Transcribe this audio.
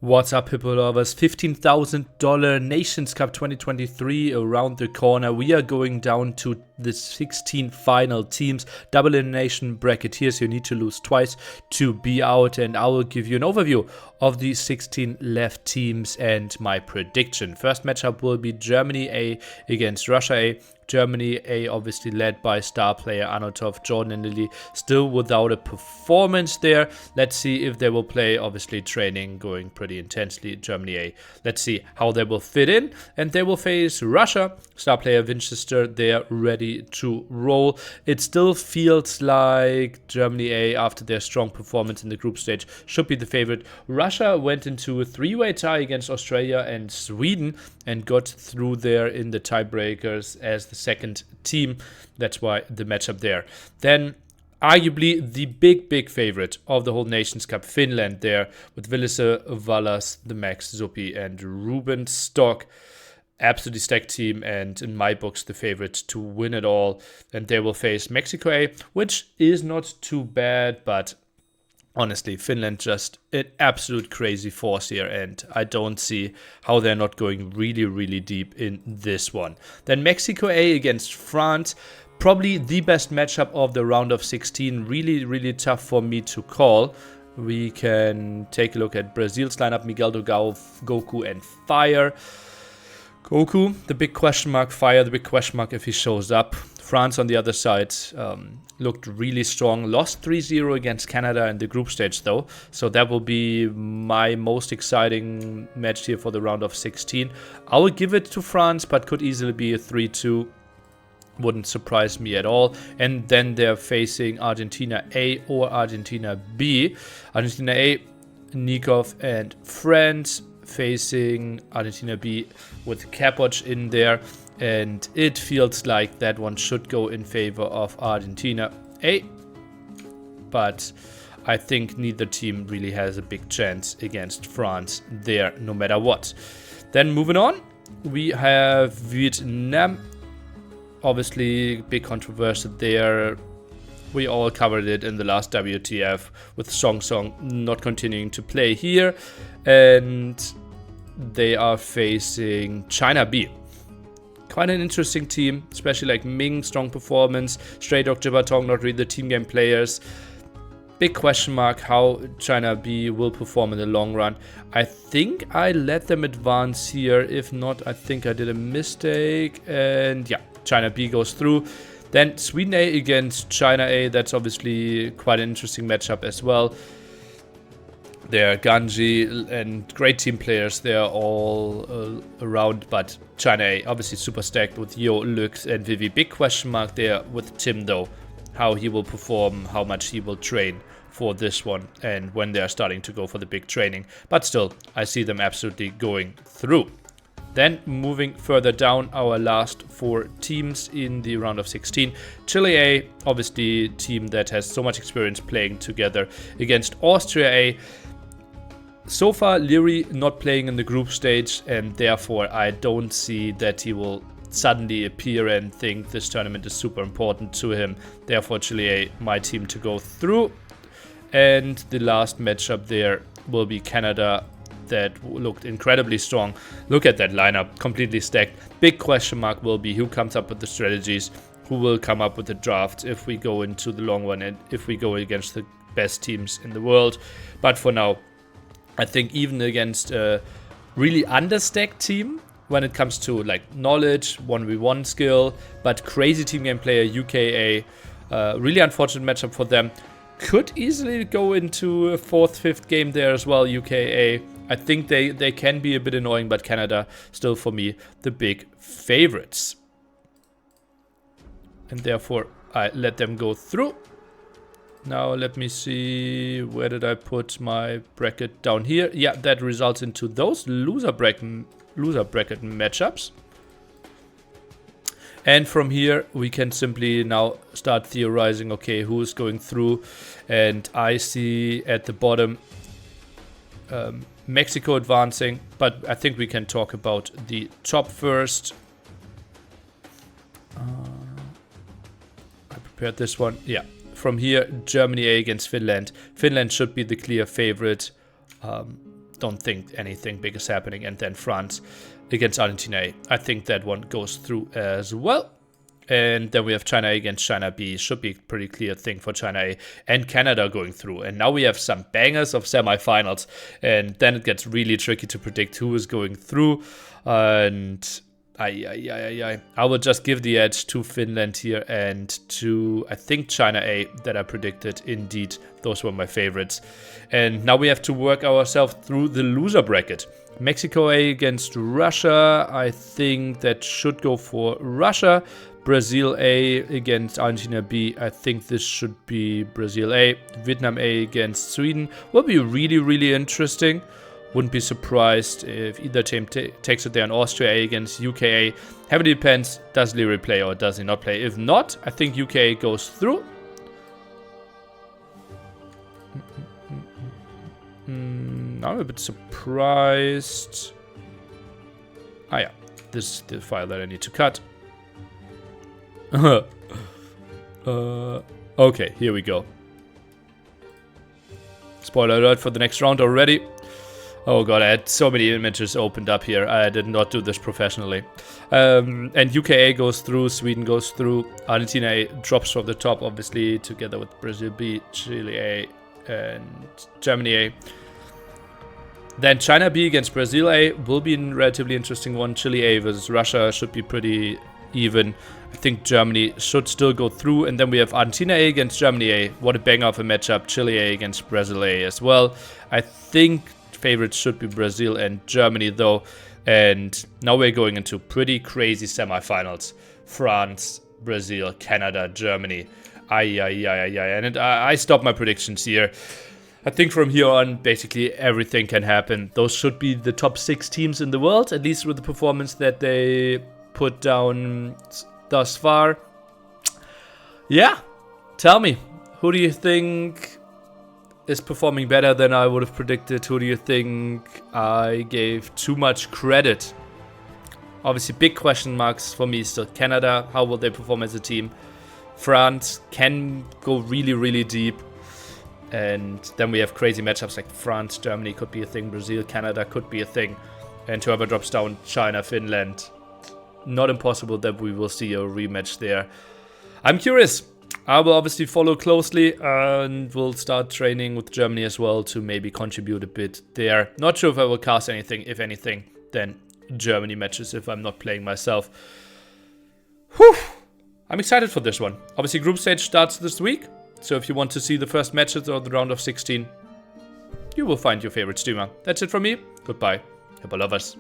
What's up, Hippo lovers? $15,000 Nations Cup 2023 around the corner. We are going down to the 16 final teams. Double elimination bracket here, so you need to lose twice to be out. And I will give you an overview of the 16 left teams and my prediction. First matchup will be Germany A against Russia A. Germany A obviously led by star player Anatov, Jordan and Lily, still without a performance there. Let's see if they will play, obviously training going pretty intensely. Germany A, let's see how they will fit in, and they will face Russia, star player Winchester. They're ready to roll. It still feels like Germany A, after their strong performance in the group stage, should be the favorite. Russia went into a three-way tie against Australia and Sweden and got through there in the tiebreakers as the second team. That's why the matchup there. Then arguably the big favorite of the whole Nations Cup, Finland there with Vilise, Vallas, the Max, Zuppi and Ruben Stock. Absolutely stacked team, and in my books the favorite to win it all. And they will face Mexico A, which is not too bad, but honestly, Finland just an absolute crazy force here, and I don't see how they're not going really deep in this one. Then Mexico A against France, probably the best matchup of the round of 16. Really tough for me to call. We can take a look at Brazil's lineup: Miguel Dogao, Goku and Fire. Goku, the big question mark. Fire, the big question mark if he shows up. France on the other side looked really strong. Lost 3-0 against Canada in the group stage though. So that will be my most exciting match here for the round of 16. I will give it to France, but could easily be a 3-2. Wouldn't surprise me at all. And then they're facing Argentina A or Argentina B. Argentina A, Nikov and friends, facing Argentina B with Kapoc in there, and it feels like that one should go in favor of Argentina A, but I think neither team really has a big chance against France there, no matter what. Then moving on, we have Vietnam. Obviously, big controversy there. We all covered it in the last WTF with Song Song not continuing to play here. And they are facing China B. Quite an interesting team, especially like Ming, strong performance. Stray Dog, Jibatong, not really the team game players. Big question mark how China B will perform in the long run. I think I let them advance here. If not, I think I did a mistake. And yeah, China B goes through. Then Sweden A against China A. That's obviously quite an interesting matchup as well. They're Ganji and great team players. They're all around, but China A obviously super stacked with Yo, Lux and Vivi. Big question mark there with Tim though. How he will perform, how much he will train for this one, and when they're starting to go for the big training. But still, I see them absolutely going through. Then moving further down, our last four teams in the round of 16. Chile A, obviously team that has so much experience playing together against Austria A. So far, Leary not playing in the group stage, and therefore I don't see that he will suddenly appear and think this tournament is super important to him. Therefore, Chile A, my team to go through. And the last matchup there will be Canada, that looked incredibly strong. Look at that lineup, completely stacked. Big question mark will be who comes up with the strategies, who will come up with the draft if we go into the long one and if we go against the best teams in the world. But for now, I think even against a really understacked team, when it comes to like knowledge, 1v1 skill, but crazy team game player, UKA, really unfortunate matchup for them. Could easily go into a 4th, 5th game there as well, UKA. I think they can be a bit annoying, but Canada still for me the big favorites. And therefore I let them go through. Now let me see, where did I put my bracket? Down here. Yeah, that results into those loser bracket matchups. And from here we can simply now start theorizing, okay, who is going through. And I see at the bottom Mexico advancing, but I think we can talk about the top first. I prepared this one. Yeah. From here, Germany A against Finland. Finland should be the clear favorite. don't think anything big is happening. And then France against Argentina A. I think that one goes through as well. And then we have China A against China B. Should be a pretty clear thing for China A. And Canada going through. And now we have some bangers of semifinals. And then it gets really tricky to predict who is going through. And I will just give the edge to Finland here and to, I think, China A that I predicted. Indeed, those were my favorites. And now we have to work ourselves through the loser bracket. Mexico A against Russia. I think that should go for Russia. Brazil A against Argentina B. I think this should be Brazil A. Vietnam A against Sweden will be really, really interesting. Wouldn't be surprised if either team takes it there. And Austria A against UK A. Heavily depends, does Leary play or does he not play? If not, I think UK A goes through. I'm a bit surprised. Ah yeah, this is the file that I need to cut. Okay, here we go. Spoiler alert for the next round already. Oh god, I had so many images opened up here. I did not do this professionally. And UKA goes through, Sweden goes through, Argentina A drops from the top, obviously, together with Brazil B, Chile A, and Germany A. Then China B against Brazil A will be a relatively interesting one. Chile A versus Russia should be pretty even. I think Germany should still go through. And then we have Argentina A against Germany A. What a banger of a matchup. Chile A against Brazil A as well. I think favorites should be Brazil and Germany though. And now we're going into pretty crazy semifinals. France, Brazil, Canada, Germany. And I stopped my predictions here. I think from here on, basically everything can happen. Those should be the top 6 teams in the world, at least with the performance that they put down thus far. Yeah, tell me, who do you think is performing better than I would have predicted? Who do you think I gave too much credit? Obviously, big question marks for me still. Canada, how will they perform as a team? France can go really, really deep. And then we have crazy matchups like France, Germany could be a thing. Brazil, Canada could be a thing. And whoever drops down, China, Finland. Not impossible that we will see a rematch there. I'm curious. I will obviously follow closely and will start training with Germany as well to maybe contribute a bit there. Not sure if I will cast anything. If anything, then Germany matches if I'm not playing myself. Whew. I'm excited for this one. Obviously, group stage starts this week. So if you want to see the first matches or the round of 16, you will find your favorite streamer. That's it from me. Goodbye. Hippo lovers.